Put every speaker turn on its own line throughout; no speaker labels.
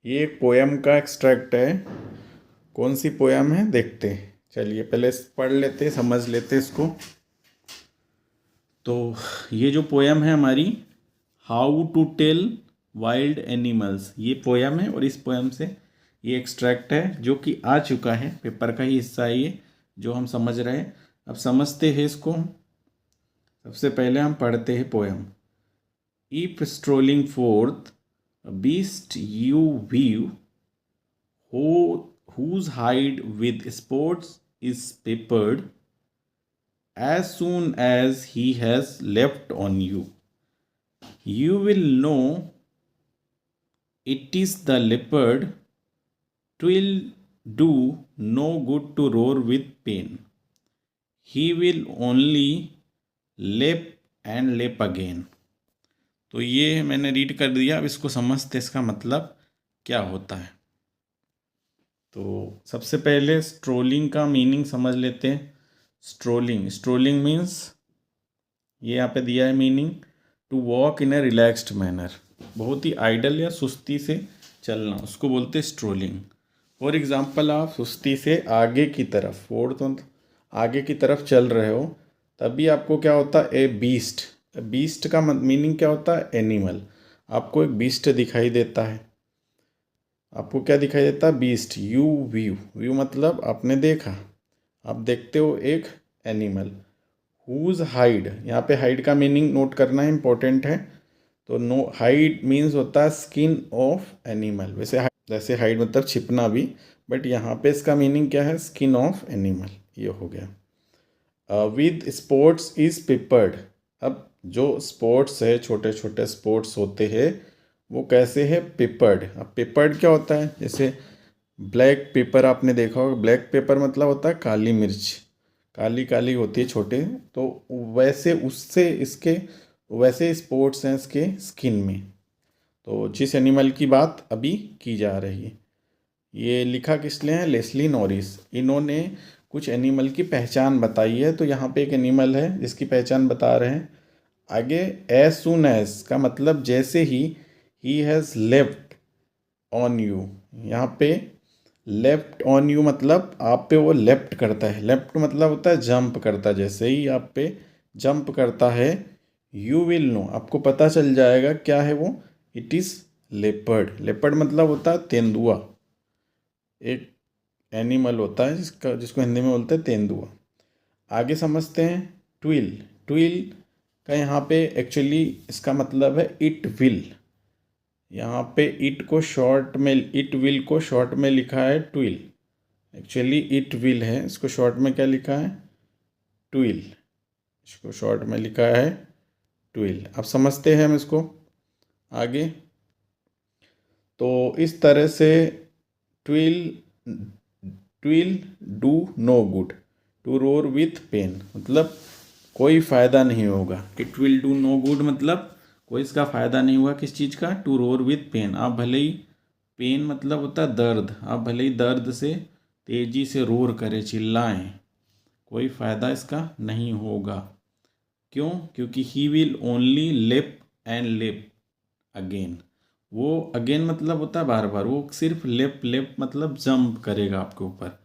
ये एक पोयम का एक्सट्रैक्ट है। कौन सी पोयम है देखते हैं। चलिए पहले पढ़ लेते, समझ लेते इसको। तो ये जो पोयम है हमारी, how to tell wild animals, ये पोयम है। और इस पोयम से ये एक्सट्रैक्ट है जो कि आ चुका है, पेपर का ही हिस्सा है ये, जो हम समझ रहे हैं। अब समझते हैं इसको। सबसे पहले हम पढ़ते हैं poem. If strolling forth, a beast you view, whose hide with spots is peppered, as soon as he has left on you, you will know it is the leopard. 'Twill do no good to roar with pain. He will only lap and lap again. तो ये मैंने read कर दिया। अब इसको समझते इसका मतलब क्या होता है। तो सबसे पहले स्ट्रोलिंग का मीनिंग समझ लेते हैं। स्ट्रोलिंग मीन्स, ये यहाँ पे दिया है meaning, to walk in a relaxed manner, बहुत ही आइडल या सुस्ती से चलना, उसको बोलते हैं स्ट्रोलिंग। फॉर एग्जाम्पल, आप सुस्ती से आगे की तरफ, तो आगे की तरफ चल रहे हो, तभी आपको क्या होता है, ए बीस्ट। बीस्ट का मीनिंग क्या होता है, एनिमल। आपको एक बीस्ट दिखाई देता है। आपको क्या दिखाई देता है, बीस्ट। यू व्यू मतलब आपने देखा, आप देखते हो एक एनिमल। हुज हाइड, यहाँ पे हाइड का मीनिंग नोट करना इम्पोर्टेंट है। तो नो, हाइड मीन्स होता है स्किन ऑफ एनिमल। जैसे हाइड मतलब छिपना भी, बट यहाँ पे इसका मीनिंग क्या है, स्किन ऑफ एनिमल, ये हो गया। With sports is peppered. अब जो स्पोर्ट्स है, छोटे छोटे स्पोर्ट्स होते हैं, वो कैसे है, पेपर्ड। अब पेपर्ड क्या होता है, जैसे ब्लैक पेपर आपने देखा होगा। ब्लैक पेपर मतलब होता है काली मिर्च, काली काली होती है छोटे। तो वैसे उससे इसके वैसे स्पोर्ट्स हैं इसके स्किन में। तो जिस एनिमल की बात अभी की जा रही है, ये लिखा किसने है, लेस्ली नॉरिस। इन्होंने कुछ एनिमल की पहचान बताई है। तो यहाँ पे एक एनिमल है जिसकी पहचान बता रहे हैं आगे। एज सुन एज का मतलब जैसे he has left on you. यहाँ पे लेफ्ट ऑन यू मतलब आप पे वो लेफ्ट करता है। लेफ्ट मतलब होता है जंप करता है। जैसे ही आप पे जंप करता है, यू विल नो, आपको पता चल जाएगा क्या है वो, इट इज़ लेपर्ड। लेपर्ड मतलब होता है तेंदुआ। एक एनिमल होता है जिसको हिंदी में बोलते हैं तेंदुआ। आगे समझते हैं। ट्विल, ट्विल का यहाँ पे एक्चुअली इसका मतलब है इट विल। यहाँ पे इट विल को शॉर्ट में लिखा है ट्विल। एक्चुअली इट विल है, इसको शॉर्ट में क्या लिखा है, ट्विल। इसको शॉर्ट में लिखा है ट्विल। अब समझते हैं हम इसको आगे। तो इस तरह से twill twill do no good to roar with pain, मतलब कोई फ़ायदा नहीं होगा। It will do no good मतलब कोई इसका फ़ायदा नहीं होगा, किस चीज़ का, टू रोर विथ पेन। आप भले ही, पेन मतलब होता है दर्द, आप भले ही दर्द से तेज़ी से रोर करें, चिल्लाएं, कोई फ़ायदा इसका नहीं होगा। क्यों, क्योंकि ही विल ओनली लेप एंड लेप अगेन। वो अगेन मतलब होता है बार बार, वो सिर्फ लेप लेप मतलब जंप करेगा आपके ऊपर,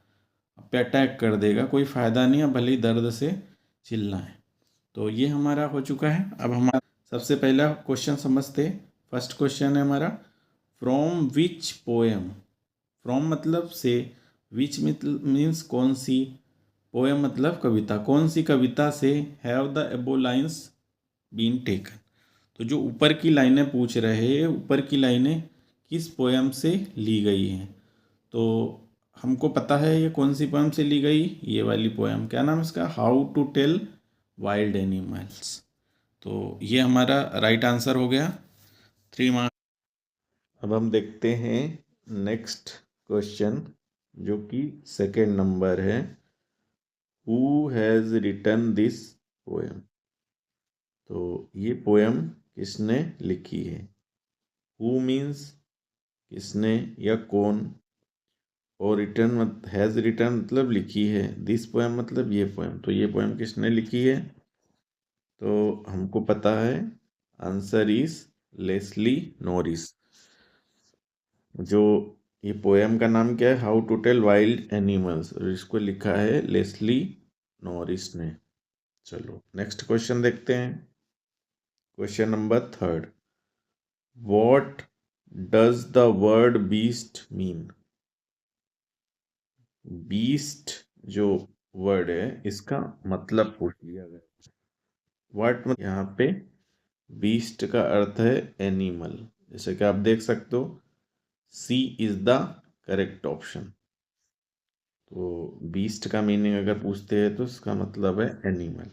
आप पे अटैक कर देगा, कोई फ़ायदा नहीं है भले ही दर्द से चिल्लाएं। तो ये हमारा हो चुका है। अब हमारा सबसे पहला क्वेश्चन समझते हैं। फर्स्ट क्वेश्चन है हमारा, फ्रॉम विच पोएम। फ्रॉम मतलब से, विच मीन्स कौन सी, पोएम मतलब कविता, कौन सी कविता से have the above lines been taken. तो जो ऊपर की लाइनें पूछ रहे हैं, ऊपर की लाइनें किस पोएम से ली गई हैं। तो हमको पता है ये कौन सी पोएम से ली गई, ये वाली पोएम, क्या नाम है इसका, how to tell wild animals. तो ये हमारा राइट आंसर हो गया, 3 मार्क्स। अब हम देखते हैं नेक्स्ट क्वेश्चन, जो कि सेकेंड नंबर है। Who has written this poem. तो ये पोएम किसने लिखी है। हु मीन्स किसने या कौन, और रिटन हैज़ रिटन मतलब लिखी है, दिस पोएम मतलब ये पोएम। तो ये पोएम किसने लिखी है, तो हमको पता है, आंसर इज लेस्ली नॉरिस। जो ये पोएम का नाम क्या है, how to tell wild animals, और इसको लिखा है लेस्ली नॉरिस ने। चलो नेक्स्ट क्वेश्चन देखते हैं। Question number 3, what does the word beast mean? Beast जो वर्ड है इसका मतलब पूछ लिया गया। व्हाट मतलब यहाँ पे बीस्ट का अर्थ है एनिमल, जैसे कि आप देख सकते हो सी इज द करेक्ट ऑप्शन। तो बीस्ट का मीनिंग अगर पूछते हैं तो इसका मतलब है एनिमल।